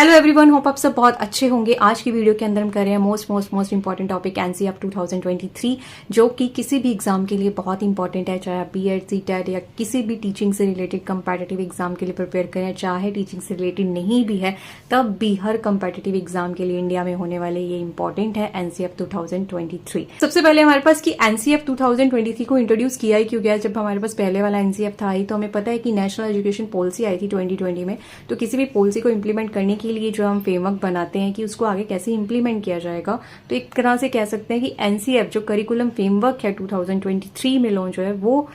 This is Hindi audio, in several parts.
हेलो एवरीवन, होप आप सब बहुत अच्छे होंगे। आज की वीडियो के अंदर हम कर रहे हैं मोस्ट इंपॉर्टेंट टॉपिक एनसीईआरटी 2023, जो कि किसी भी एग्जाम के लिए बहुत इंपॉर्टेंट है। चाहे आप बीएड, सीटेट या किसी भी टीचिंग से रिलेटेड कंपेटिटिव एग्जाम के लिए प्रिपेयर करें, चाहे टीचिंग से रिलेटेड नहीं भी है, तब भी हर कंपेटिटिव एग्जाम के लिए इंडिया में होने वाले ये इंपॉर्टेंट है एनसीईआरटी 2023। सबसे पहले हमारे पास कि एनसीईआरटी 2023 को इंट्रोड्यूस किया ही क्यों गया। जब हमारे पास पहले वाला एनसीईआरटी था ही, तो हमें पता है कि नेशनल एजुकेशन पॉलिसी आई थी 2020 में। तो किसी भी पॉलिसी को इंप्लीमेंट करने के लिए जो हम फ्रेमवर्क बनाते हैं कि उसको आगे कैसे इंप्लीमेंट किया जाएगा, तो एक तरह से कह सकते हैं कि एनसीईआरटी जो करिकुलम फ्रेमवर्क है 2023 में लॉन्च हुआ है, वो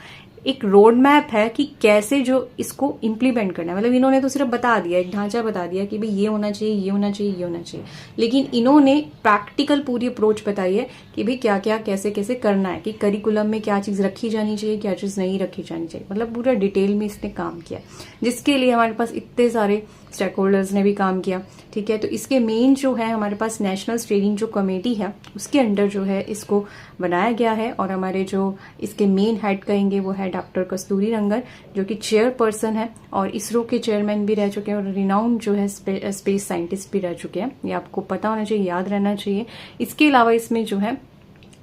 एक रोड मैप है कि कैसे जो इसको इंप्लीमेंट करना है। मतलब इन्होंने तो सिर्फ बता दिया, एक ढांचा बता दिया कि भाई ये होना चाहिए, ये होना चाहिए, ये होना चाहिए, लेकिन इन्होंने प्रैक्टिकल पूरी अप्रोच बताई है कि भाई क्या क्या कैसे कैसे करना है, कि करिकुलम में क्या चीज रखी जानी चाहिए, क्या चीज नहीं रखी जानी चाहिए। मतलब पूरा डिटेल में इसने काम किया, जिसके लिए हमारे पास इतने सारे स्टेक होल्डर्स ने भी काम किया। ठीक है, तो इसके मेन जो है हमारे पास नेशनल स्टीयरिंग जो कमेटी है, उसके अंडर जो है इसको बनाया गया है। और हमारे जो इसके मेन हेड कहेंगे वो है डॉक्टर कस्तूरी रंगन, जो कि चेयरपर्सन है और इसरो के चेयरमैन भी रह चुके हैं और रिनाउंड जो है स्पेस साइंटिस्ट भी रह चुके हैं। ये आपको पता होना चाहिए, याद रहना चाहिए। इसके अलावा इसमें जो है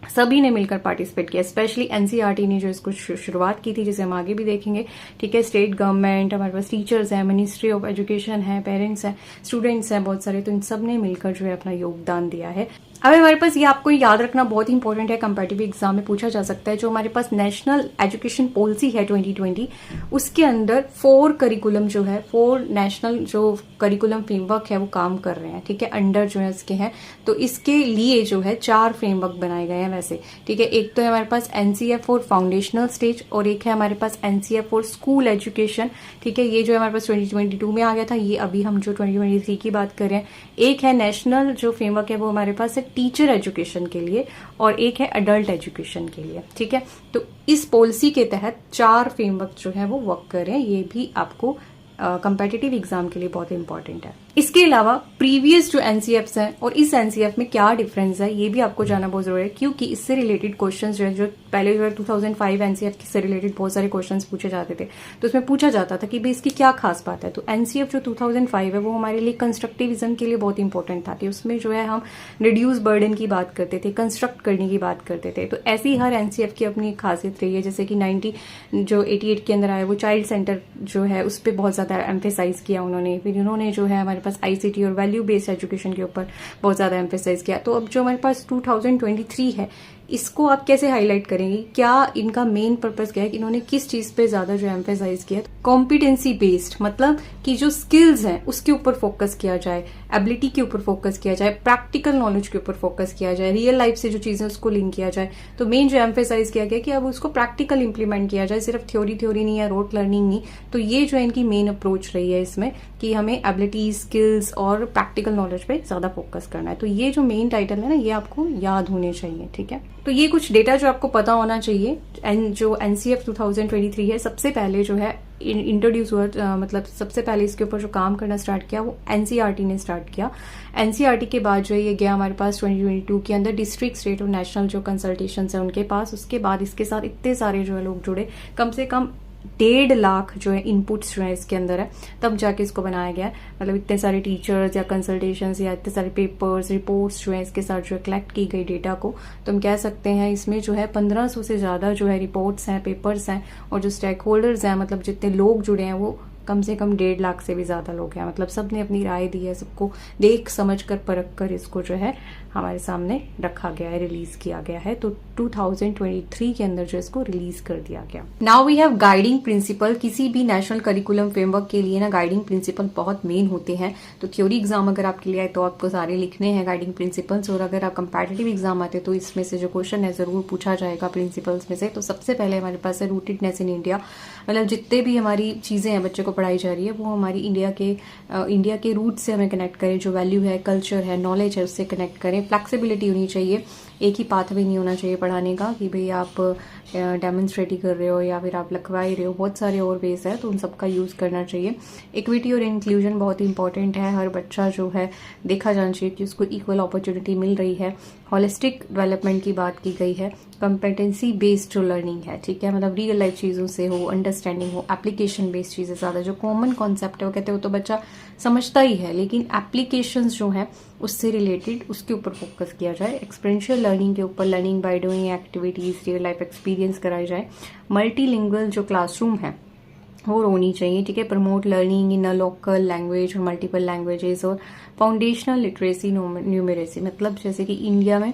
सभी ने मिलकर पार्टिसिपेट किया, स्पेशली एनसीईआरटी ने जो इसको शुरुआत की थी, जिसे हम आगे भी देखेंगे। ठीक है, स्टेट गवर्नमेंट, हमारे पास टीचर्स हैं, मिनिस्ट्री ऑफ एजुकेशन है, पेरेंट्स हैं, स्टूडेंट्स हैं बहुत सारे, तो इन सब ने मिलकर जो है अपना योगदान दिया है। अब हमारे पास ये आपको याद रखना बहुत इंपॉर्टेंट है, कंपेटिटिव एग्जाम में पूछा जा सकता है। जो हमारे पास नेशनल एजुकेशन पॉलिसी है 2020, उसके अंदर 4 करिकुलम जो है, 4 नेशनल जो करिकुलम फ्रेमवर्क है वो काम कर रहे हैं। ठीक है, अंडर जो है इसके हैं, तो इसके लिए जो है 4 फ्रेमवर्क बनाए गए हैं वैसे। ठीक है, एक तो है हमारे पास एनसीईआरटी फॉर फाउंडेशनल स्टेज और एक है हमारे पास एनसीईआरटी फॉर स्कूल एजुकेशन। ठीक है, ये जो हमारे पास 2022 में आ गया था, ये अभी हम जो 2023 की बात कर रहे हैं। एक है नेशनल जो फ्रेमवर्क है वो हमारे पास है टीचर एजुकेशन के लिए और एक है अडल्ट एजुकेशन के लिए। ठीक है, तो इस पॉलिसी के तहत 4 फ्रेमवर्क जो है वो वर्क कर रहे हैं। ये भी आपको कंपेटिटिव एग्जाम के लिए बहुत इंपॉर्टेंट है। इसके अलावा प्रीवियस जो एनसीईआरटी हैं और इस एनसीईआरटी में क्या डिफरेंस है, ये भी आपको जानना बहुत जरूरी है, क्योंकि इससे रिलेटेड क्वेश्चंस जो पहले जो 2005 एनसीईआरटी से रिलेटेड बहुत सारे क्वेश्चंस पूछे जाते थे, तो उसमें पूछा जाता था कि भाई इसकी क्या खास बात है। तो एनसीईआरटी जो 2005 है वो हमारे लिए कंस्ट्रक्टिविज्म के लिए बहुत इंपॉर्टेंट था, कि उसमें जो है हम रिड्यूस बर्डन की बात करते थे, कंस्ट्रक्ट करने की बात करते थे। तो ऐसी हर एनसीईआरटी की अपनी खासियत रही है। जैसे कि 88 के अंदर आया वो चाइल्ड सेंटर जो है उस पर बहुत ज्यादा एम्फेसाइज किया उन्होंने। फिर उन्होंने जो है हमारे पास आईसीटी और वैल्यू बेस्ड एजुकेशन के ऊपर बहुत ज्यादा एम्फेसाइज किया। तो अब जो हमारे पास 2023 है, इसको आप कैसे हाईलाइट करेंगे, क्या इनका मेन पर्पस क्या है, कि इन्होंने किस चीज पे ज्यादा जो एम्फेसाइज किया। कॉम्पिटेंसी बेस्ड, मतलब कि जो स्किल्स हैं उसके ऊपर फोकस किया जाए, एबिलिटी के ऊपर फोकस किया जाए, प्रैक्टिकल नॉलेज के ऊपर फोकस किया जाए, रियल लाइफ से जो चीजें उसको लिंक किया जाए। तो मेन जो एम्फेसाइज किया गया कि अब उसको प्रैक्टिकल इंप्लीमेंट किया जाए, सिर्फ थ्योरी नहीं है, रोट लर्निंग नहीं। तो ये जो इनकी मेन अप्रोच रही है इसमें, कि हमें एबिलिटी, स्किल्स और प्रैक्टिकल नॉलेज पे ज्यादा फोकस करना है। तो ये जो मेन टाइटल है ना, ये आपको याद होने चाहिए। ठीक है, तो ये कुछ डेटा जो आपको पता होना चाहिए। जो एनसीईआरटी 2023 है, सबसे पहले जो है इंट्रोड्यूस हुआ, मतलब सबसे पहले इसके ऊपर जो काम करना स्टार्ट किया वो एनसीईआरटी ने स्टार्ट किया। एनसीईआरटी के बाद जो है ये गया हमारे पास 2022 के अंदर डिस्ट्रिक्ट, स्टेट और नेशनल जो कंसल्टेशन है उनके पास। उसके बाद इसके साथ इतने सारे जो है लोग जुड़े, कम से कम 1.5 लाख जो है इनपुट्स जो है इसके अंदर है, तब जाके इसको बनाया गया है। मतलब इतने सारे टीचर्स या कंसल्टेशंस या इतने सारे पेपर्स, रिपोर्ट्स जो है इसके साथ जो है कलेक्ट की गई डेटा को, तो हम कह सकते हैं इसमें जो है 1500 से ज्यादा जो है रिपोर्ट्स हैं, पेपर्स हैं, और जो स्टेक होल्डर्स हैं, मतलब जितने लोग जुड़े हैं वो कम से कम 1.5 लाख से भी ज्यादा लोग हैं। मतलब सबने अपनी राय दी है, सबको देख समझ कर परख कर इसको जो है हमारे सामने रखा गया है, रिलीज किया गया है। तो 2023 के अंदर जो इसको रिलीज कर दिया गया। Now we have guiding principle. किसी भी नेशनल करिकुलम फ्रेमवर्क के लिए ना गाइडिंग प्रिंसिपल बहुत मेन होते हैं। तो थ्योरी एग्जाम अगर आपके लिए आए तो आपको सारे लिखने हैं गाइडिंग प्रिंसिपल्स, और अगर आप कंपैटिटिव एग्जाम आते तो इसमें से जो क्वेश्चन है जरूर पूछा जाएगा प्रिंसिपल्स में से। तो सबसे पहले हमारे पास है रूटेडनेस इन इंडिया। मतलब जितने भी हमारी चीजें हैं बच्चे को पढ़ाई जा रही है, वो हमारी इंडिया के रूट से हमें कनेक्ट करें। जो वैल्यू है, कल्चर है, नॉलेज है, उससे कनेक्ट करें। फ्लेक्सिबिलिटी होनी चाहिए, एक ही पाथवे नहीं होना चाहिए पढ़ाने का, कि भाई आप डेमोन्स्ट्रेट ही कर रहे हो या फिर आप लिखवा ही रहे हो, बहुत सारे और वेज है, तो उन सबका यूज़ करना चाहिए। इक्विटी और इंक्लूजन बहुत इंपॉर्टेंट है, हर बच्चा जो है देखा जाना चाहिए कि उसको इक्वल अपॉर्चुनिटी मिल रही है। होलिस्टिक डेवलपमेंट की बात की गई है। कंपेटेंसी बेस्ड जो लर्निंग है, ठीक है, मतलब रियल लाइफ चीज़ों से हो, अंडरस्टैंडिंग हो, एप्लीकेशन बेस्ड चीज़ें ज़्यादा, जो कॉमन कॉन्सेप्ट है वो कहते हो तो बच्चा समझता ही है, लेकिन एप्लीकेशंस जो है उससे रिलेटेड उसके ऊपर फोकस किया जाए। एक्सपीरियंशियल लर्निंग के ऊपर learning by doing activities, real life experience कराई जाए। मल्टीलिंगुअल जो क्लासरूम है वो होनी चाहिए, ठीक है। Promote learning in a local language और मल्टीपल लैंग्वेजेस और फाउंडेशनल लिटरेसी न्यूमरेसी, मतलब जैसे कि इंडिया में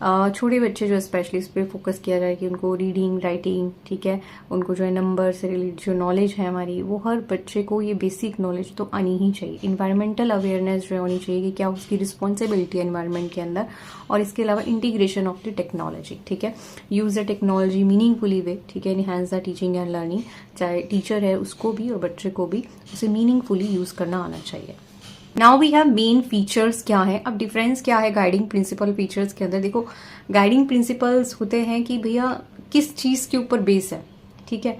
छोटे बच्चे जो स्पेशली इस पर फोकस किया जाए कि उनको रीडिंग राइटिंग, ठीक है, उनको जो है नंबर से रिलेटेड जो नॉलेज है हमारी, वो हर बच्चे को ये बेसिक नॉलेज तो आनी ही चाहिए। इन्वायरमेंटल अवेयरनेस जो होनी चाहिए कि क्या उसकी रिस्पॉन्सिबिलिटी है इन्वायरमेंट के अंदर, और इसके अलावा इंटीग्रेशन ऑफ द टेक्नोलॉजी, ठीक है, यूज द टेक्नोलॉजी मीनिंगफुली वे, ठीक है, enhance the teaching and learning, चाहे टीचर है उसको भी और बच्चे को भी उसे मीनिंगफुली यूज करना आना चाहिए। Now we have main features क्या है। अब डिफरेंस क्या है गाइडिंग प्रिंसिपल फीचर्स के अंदर? देखो, गाइडिंग प्रिंसिपल्स होते हैं कि भैया किस चीज के ऊपर बेस है, ठीक है,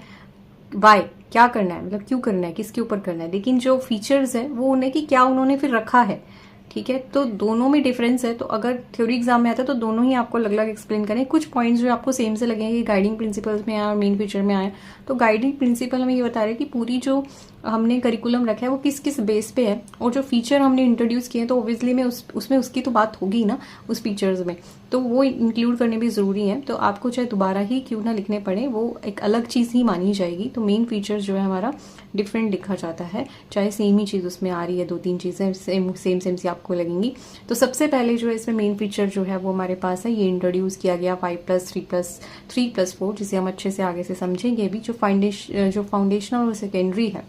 वाई क्या करना है, मतलब क्यों करना है, किसके ऊपर करना है। लेकिन जो फीचर्स है वो उन्हें कि क्या उन्होंने फिर रखा है, ठीक है, तो दोनों में डिफरेंस है। तो अगर थ्योरी एग्जाम में आता है तो दोनों ही आपको अलग अलग एक्सप्लेन करें। कुछ पॉइंट्स जो आपको सेम से लगेंगे कि गाइडिंग प्रिंसिपल्स में आया और मेन फीचर में आया, तो गाइडिंग प्रिंसिपल में ये बता रहे हैं कि पूरी जो हमने करिकुलम रखा है वो किस किस बेस पे है, और जो फीचर हमने इंट्रोड्यूस किए हैं तो ऑब्वियसली में उसमें उसकी तो बात होगी ना उस फीचर्स में, तो वो इंक्लूड करने भी जरूरी है। तो आपको चाहे दोबारा ही क्यों ना लिखने पड़े, वो एक अलग चीज ही मानी जाएगी। तो मेन फीचर जो है हमारा डिफरेंट लिखा जाता है, चाहे सेम ही चीज उसमें आ रही है, दो तीन चीजें सेम सी आपको लगेंगी। तो सबसे पहले जो है इसमें मेन फीचर जो है वो हमारे पास है, ये इंट्रोड्यूस किया गया 5+3+3+4, जिसे हम अच्छे से आगे से समझेंगे भी। जो फाउंडेशनल और सेकेंडरी है,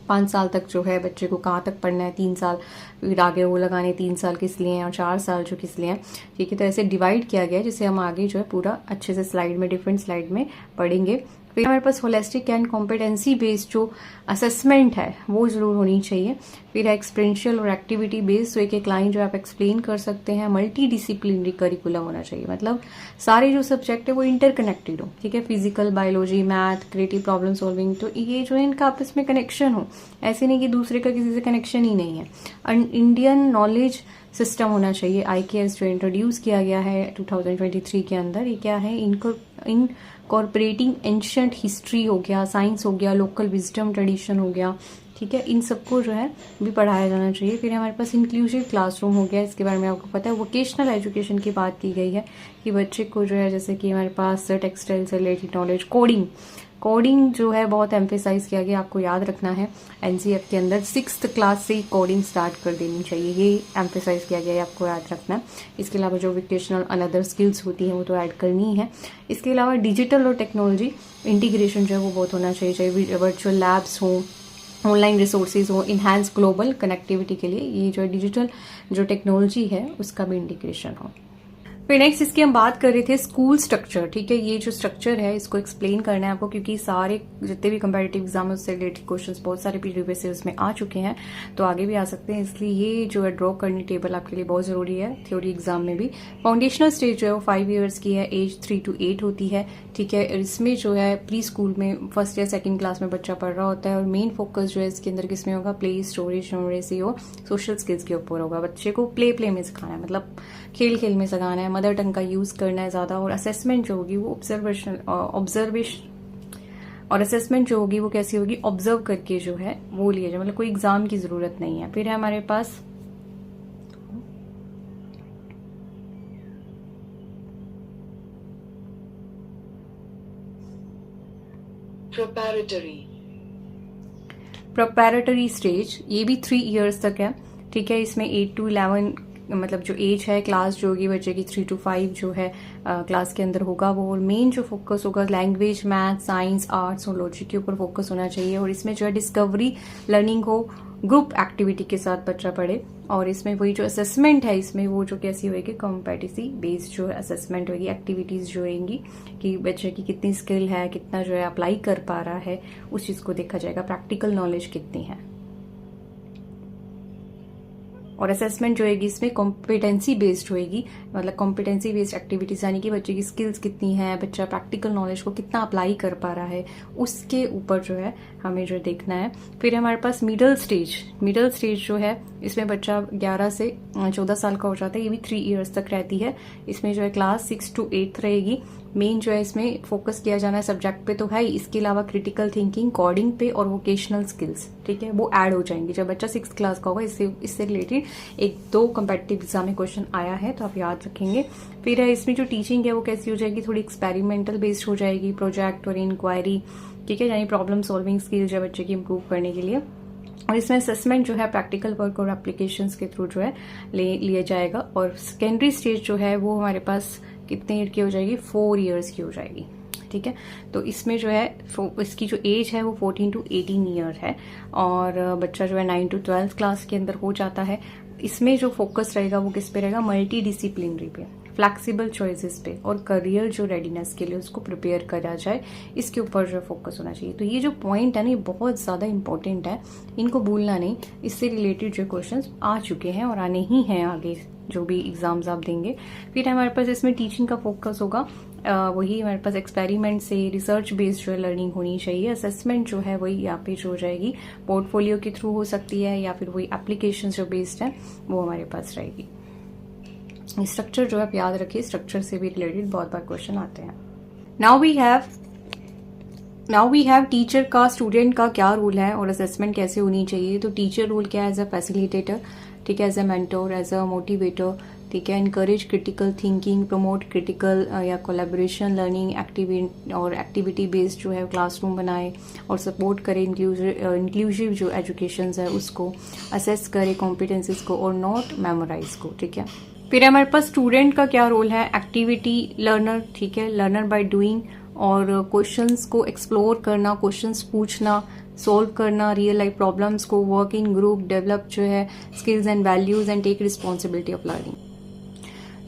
5 साल तक जो है बच्चे को कहाँ तक पढ़ना है, 3 साल फिर आगे वो लगाने 3 साल किस लिए हैं और 4 साल जो किस लिए हैं, ठीक है। तो ऐसे डिवाइड किया गया है, जिसे हम आगे जो है पूरा अच्छे से स्लाइड में, डिफरेंट स्लाइड में पढ़ेंगे। फिर हमारे पास होलिस्टिक एंड कॉम्पिटेंसी बेस्ड जो असेसमेंट है वो जरूर होनी चाहिए। फिर एक्सपीरियंशियल और एक्टिविटी बेस्ड, तो एक एक लाइन जो आप एक्सप्लेन कर सकते हैं। मल्टी डिसिप्लिनरी करिकुलम होना चाहिए, मतलब सारे जो सब्जेक्ट है वो इंटरकनेक्टेड हो, ठीक है, physical, biology, math, creative problem solving, तो ये जो है इनका आपस में कनेक्शन हो, ऐसे नहीं कि दूसरे का किसी से कनेक्शन ही नहीं है। इंडियन नॉलेज सिस्टम होना चाहिए। IKS जो इंट्रोड्यूस किया गया है 2023 के अंदर, ये क्या है, इनकॉर्पोरेटिंग एंशिएंट हिस्ट्री हो गया, साइंस हो गया, लोकल विजडम ट्रेडिशन हो गया, ठीक है, इन सबको जो है भी पढ़ाया जाना चाहिए। फिर हमारे पास इंक्लूसिव क्लासरूम हो गया, इसके बारे में आपको पता है। वोकेशनल एजुकेशन की बात की गई है कि बच्चे को जो है, जैसे कि हमारे पास टेक्सटाइल से रिलेटेड नॉलेज, कोडिंग जो है बहुत एम्फेसाइज किया गया, आपको याद रखना है। NCF के अंदर 6th क्लास से ही कोडिंग स्टार्ट कर देनी चाहिए, ये एम्फेसाइज किया गया है, आपको याद रखना है। इसके अलावा जो वोकेशनल अनदर स्किल्स होती हैं वो तो ऐड करनी है। इसके अलावा डिजिटल और टेक्नोलॉजी इंटीग्रेशन जो है वो बहुत होना चाहिए, चाहे वर्चुअल लैब्स हों, ऑनलाइन रिसोर्सेज हो, इनहैंस ग्लोबल कनेक्टिविटी के लिए ये जो डिजिटल जो टेक्नोलॉजी है उसका भी इंटीग्रेशन हो। फिर नेक्स्ट इसकी हम बात कर रहे थे स्कूल स्ट्रक्चर, ठीक है, ये जो स्ट्रक्चर है इसको एक्सप्लेन करना है आपको, क्योंकि सारे जितने भी कंपैरेटिव एग्जाम से रिलेटेड क्वेश्चंस बहुत सारे प्रीवियस ईयर्स में आ चुके हैं, तो आगे भी आ सकते हैं, इसलिए ये जो है ड्रॉ करनी टेबल आपके लिए बहुत जरूरी है थ्योरी एग्जाम में भी। फाउंडेशनल स्टेज जो है वो 5 ईयर्स की है, एज 3 to 8 होती है, ठीक है। इसमें जो है प्री स्कूल में 1st या 2nd क्लास में बच्चा पढ़ रहा होता है, और मेन फोकस जो है इसके अंदर किसमें होगा, प्ले, स्टोरेज, न्यूमरेसी और सोशल स्किल्स के ऊपर होगा। बच्चे को प्ले में सिखाना है, मतलब खेल में सिखाना है, मदर टंग का यूज करना है ज्यादा, और असेसमेंट जो होगी वो ऑब्जर्वेशन और असेसमेंट जो होगी वो कैसी होगी, ऑब्जर्व करके जो है वो लिया जाए, मतलब कोई एग्जाम की जरूरत नहीं है। फिर है हमारे पास प्रिपैरेटरी स्टेज, ये भी 3 ईयर्स तक है, ठीक है। इसमें 8 to 11 मतलब जो एज है क्लास जो होगी बच्चे की 3 to 5 जो है क्लास के अंदर होगा वो, और मेन जो फोकस होगा लैंग्वेज, मैथ, साइंस, आर्ट्स और लॉजिक के ऊपर फोकस होना चाहिए। और इसमें जो है डिस्कवरी लर्निंग हो, ग्रुप एक्टिविटी के साथ बच्चा पढ़े, और इसमें वही जो असेसमेंट है इसमें वो जो कैसी होगी, कॉम्पिटेंसी बेस्ड जो असेसमेंट होगी, एक्टिविटीज जो होंगी कि बच्चे की कितनी स्किल है, कितना जो है अप्लाई कर पा रहा है, उस चीज को देखा जाएगा, प्रैक्टिकल नॉलेज कितनी है। और असेसमेंट जो होगी इसमें कॉम्पिटेंसी बेस्ड होगी, मतलब कॉम्पिटेंसी बेस्ड एक्टिविटीज, यानी कि बच्चे की स्किल्स कितनी है, बच्चा प्रैक्टिकल नॉलेज को कितना अप्लाई कर पा रहा है, उसके ऊपर जो है हमें जो देखना है। फिर हमारे पास मिडिल स्टेज जो है, इसमें बच्चा 11 से 14 साल का हो जाता है, ये भी 3 इयर्स तक रहती है। इसमें जो है क्लास 6 to 8 रहेगी। मेन जो है इसमें फोकस किया जाना है सब्जेक्ट पे तो है, इसके अलावा क्रिटिकल थिंकिंग, कोडिंग पे और वोकेशनल स्किल्स, ठीक है, वो ऐड हो जाएंगे जब बच्चा 6th क्लास का होगा। इससे रिलेटेड 1-2 कम्पिटिटिव एग्जाम में क्वेश्चन आया है तो आप याद रखेंगे। फिर है इसमें जो टीचिंग है वो कैसी हो जाएगी, थोड़ी एक्सपेरिमेंटल बेस्ड हो जाएगी, प्रोजेक्ट और इंक्वायरी, ठीक है, यानी प्रॉब्लम सॉल्विंग स्किल्स है बच्चे की इम्प्रूव करने के लिए। और इसमें असेसमेंट जो है प्रैक्टिकल वर्क और एप्लीकेशंस के थ्रू जो है लिया जाएगा। और सेकेंडरी स्टेज जो है वो हमारे पास कितने ईयर की हो जाएगी, 4 इयर्स की हो जाएगी, ठीक है। तो इसमें जो है इसकी जो एज है वो 14 to 18 ईयर है और बच्चा जो है 9 to 12 क्लास के अंदर हो जाता है। इसमें जो फोकस रहेगा वो किस पे रहेगा, मल्टी डिसिप्लिनरी पे, फ्लैक्सिबल चॉइसेस पे और करियर जो रेडीनेस के लिए उसको प्रिपेयर करा जाए, इसके ऊपर जो फोकस होना चाहिए। तो ये जो पॉइंट है ना, ये बहुत ज़्यादा इंपॉर्टेंट है, इनको भूलना नहीं। इससे रिलेटेड जो क्वेश्चंस आ चुके हैं और आने ही हैं आगे जो भी एग्जाम्स आप देंगे। फिर हमारे पास इसमें टीचिंग का फोकस होगा, वही हमारे पास एक्सपेरिमेंट से रिसर्च बेस्ड जो है लर्निंग होनी चाहिए। असेसमेंट जो है वही यहाँ पे जो हो जाएगी, पोर्टफोलियो के थ्रू हो सकती है या फिर वही एप्लीकेशन जो बेस्ड है वो हमारे पास रहेगी। स्ट्रक्चर जो आप याद रखिए, स्ट्रक्चर से भी रिलेटेड बहुत बार क्वेश्चन आते हैं। नाउ वी हैव टीचर का, स्टूडेंट का क्या रोल है और असेसमेंट कैसे होनी चाहिए। तो टीचर रोल क्या है, एज अ फैसिलिटेटर, ठीक है, as a mentor, as a motivator, ठीक है, encourage critical thinking, promote critical या कोलैबोरेशन लर्निंग एक्टिविटी बेस्ड जो है क्लासरूम बनाए और सपोर्ट करे इंक्लूसिव जो एजुकेशन है उसको, असेस करे कॉम्पिटेंसीज को और नॉट मेमोराइज को, ठीक है। फिर हमारे पास स्टूडेंट का क्या रोल है, एक्टिविटी लर्नर, ठीक है, लर्नर बाय डूइंग और क्वेश्चंस को एक्सप्लोर करना, क्वेश्चंस पूछना, सॉल्व करना, रियल लाइफ प्रॉब्लम्स को, वर्क इन ग्रुप, डेवलप जो है skills and values and take responsibility of learning.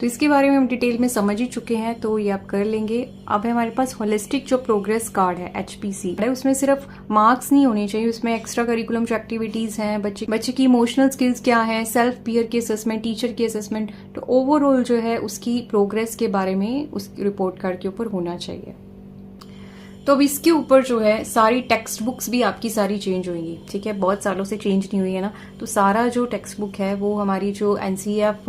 तो इसके बारे में हम डिटेल में समझ ही चुके हैं, तो ये आप कर लेंगे। अब हमारे पास होलिस्टिक जो प्रोग्रेस कार्ड है HPC है, उसमें सिर्फ मार्क्स नहीं होने चाहिए, उसमें एक्स्ट्रा करिकुलम जो एक्टिविटीज हैं, बच्चे की इमोशनल स्किल्स क्या है, सेल्फ पीयर की असेसमेंट, टीचर की असेसमेंट, तो ओवरऑल जो है उसकी प्रोग्रेस के बारे में उस रिपोर्ट कार्ड के ऊपर होना चाहिए। तो अब इसके ऊपर जो है सारी टेक्स्ट बुक्स भी आपकी सारी चेंज होंगी, ठीक है, बहुत सालों से चेंज नहीं हुई है ना। तो सारा जो टेक्स्ट बुक है वो हमारी जो NCF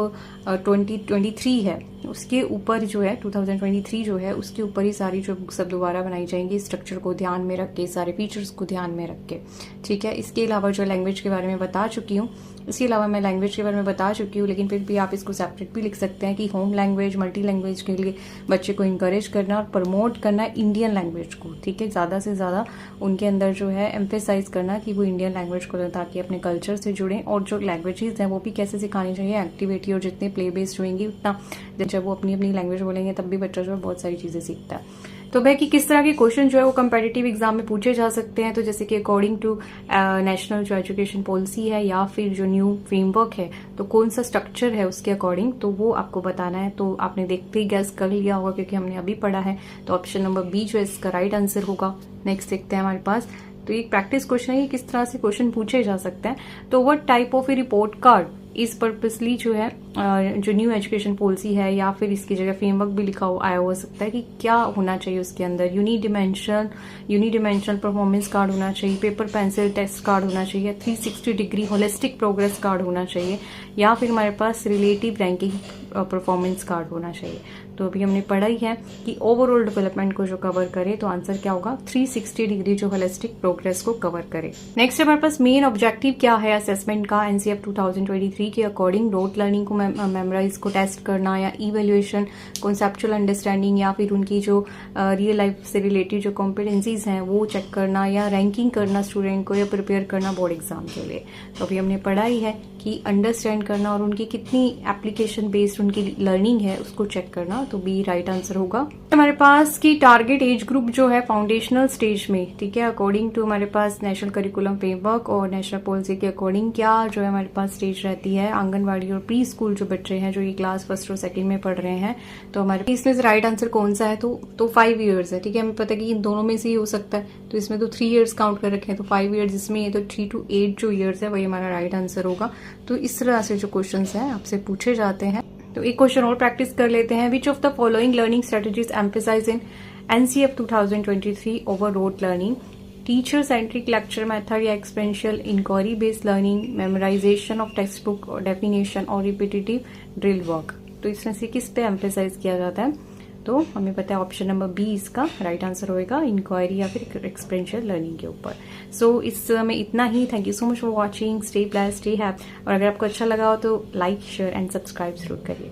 2023 है उसके ऊपर जो है 2023 जो है उसके ऊपर ही सारी जो बुक्स अब दोबारा बनाई जाएंगी, स्ट्रक्चर को ध्यान में रख के, सारे फीचर्स को ध्यान में रख के, ठीक है। इसके अलावा जो लैंग्वेज के बारे में बता चुकी हूँ, इसके अलावा मैं लैंग्वेज के बारे में बता चुकी हूँ, लेकिन फिर भी आप इसको सेपरेट भी लिख सकते हैं कि होम लैंग्वेज, मल्टी लैंग्वेज के लिए बच्चे को इंकरेज करना और प्रमोट करना इंडियन लैंग्वेज को, ठीक है, ज़्यादा से ज़्यादा उनके अंदर जो है एम्फेसाइज करना कि वो इंडियन लैंग्वेज को, ताकि अपने कल्चर से जुड़ें। और जो लैंग्वेजेस हैं वो भी कैसे सिखानी चाहिए, एक्टिविटी, और जितने प्ले बेस्ड होंगी उतना जब वो अपनी अपनी लैंग्वेज बोलेंगे तब भी बच्चा जो है बहुत सारी चीज़ें सीखता है। तो भाई कि किस तरह के क्वेश्चन जो है वो कंपेटिटिव एग्जाम में पूछे जा सकते हैं, तो जैसे कि अकॉर्डिंग टू नेशनल जो एजुकेशन पॉलिसी है या फिर जो न्यू फ्रेमवर्क है, तो कौन सा स्ट्रक्चर है उसके अकॉर्डिंग, तो वो आपको बताना है। तो आपने देखते ही गैस कर लिया होगा क्योंकि हमने अभी पढ़ा है, तो ऑप्शन नंबर बी जो है इसका राइट आंसर होगा। नेक्स्ट देखते हैं हमारे पास, तो एक प्रैक्टिस क्वेश्चन है कि किस तरह से क्वेश्चन पूछे जा सकते हैं। तो what type of A report card इस पर्पसली जो है जो न्यू एजुकेशन पॉलिसी है या फिर इसकी जगह फ्रेमवर्क भी लिखा आया हो सकता है कि क्या होना चाहिए उसके अंदर, यूनिडिमेंशनल परफॉर्मेंस कार्ड होना चाहिए, पेपर पेंसिल टेस्ट कार्ड होना चाहिए, 360 डिग्री होलिस्टिक प्रोग्रेस कार्ड होना चाहिए, या फिर हमारे पास रिलेटिव रैंकिंग परफॉर्मेंस कार्ड होना चाहिए। तो अभी हमने पढ़ा ही है कि ओवरऑल डेवलपमेंट को जो कवर करे, तो आंसर क्या होगा, 360 डिग्री जो होलिस्टिक प्रोग्रेस को कवर करे। नेक्स्ट हमारे पास मेन ऑब्जेक्टिव क्या है असेसमेंट का NCF 2023 के अकॉर्डिंग, रोट लर्निंग को मेमोराइज को टेस्ट करना या इवेल्युएशन, कॉन्सेप्चुअल अंडरस्टैंडिंग या फिर उनकी जो रियल लाइफ से रिलेटेड जो कॉम्पिटेंसीज हैं वो चेक करना या रैंकिंग करना स्टूडेंट को या प्रिपेयर करना बोर्ड एग्जाम के लिए। तो अभी हमने पढ़ा ही है कि अंडरस्टैंड करना और उनकी कितनी एप्लीकेशन बेस्ड उनकी लर्निंग है उसको चेक करना, तो बी राइट आंसर होगा। हमारे पास की टारगेट एज ग्रुप जो है फाउंडेशनल स्टेज में, ठीक है, अकॉर्डिंग टू हमारे पास नेशनल करिकुलम फ्रेमवर्क और नेशनल पॉलिसी के अकॉर्डिंग क्या जो है हमारे पास स्टेज रहती है, आंगनवाड़ी और प्री स्कूल जो बच्चे हैं जो ये क्लास फर्स्ट और सेकंड में पढ़ रहे हैं, तो हमारे इसमें से राइट आंसर कौन सा है, तो 5 ईयर्स है, ठीक है। हमें पता है कि इन दोनों में से ही हो सकता है, तो इसमें तो 3 ईयर्स काउंट कर रखे हैं, तो 5 ईयर्स इसमें है, तो 3 to 8 जो ईयर्स है वही हमारा राइट आंसर होगा। तो इस तरह से जो क्वेश्चन है आपसे पूछे जाते हैं। तो एक क्वेश्चन और प्रैक्टिस कर लेते हैं। Which of the following learning strategies emphasize in NCF 2023 over rote learning? Teacher centric lecture method या experiential inquiry based learning, memorization of text book definition और रिपीटेटिव ड्रिल वर्क। तो इसमें से किस पे एम्फेसाइज किया जाता है? तो हमें पता है ऑप्शन नंबर बी इसका राइट आंसर होएगा, इंक्वायरी या फिर एक्सपेरिंशियल लर्निंग के ऊपर। सो इस में इतना ही। Thank you so much for watching. Stay blessed, stay happy. और अगर आपको अच्छा लगा हो तो लाइक, शेयर एंड सब्सक्राइब जरूर करिएगा।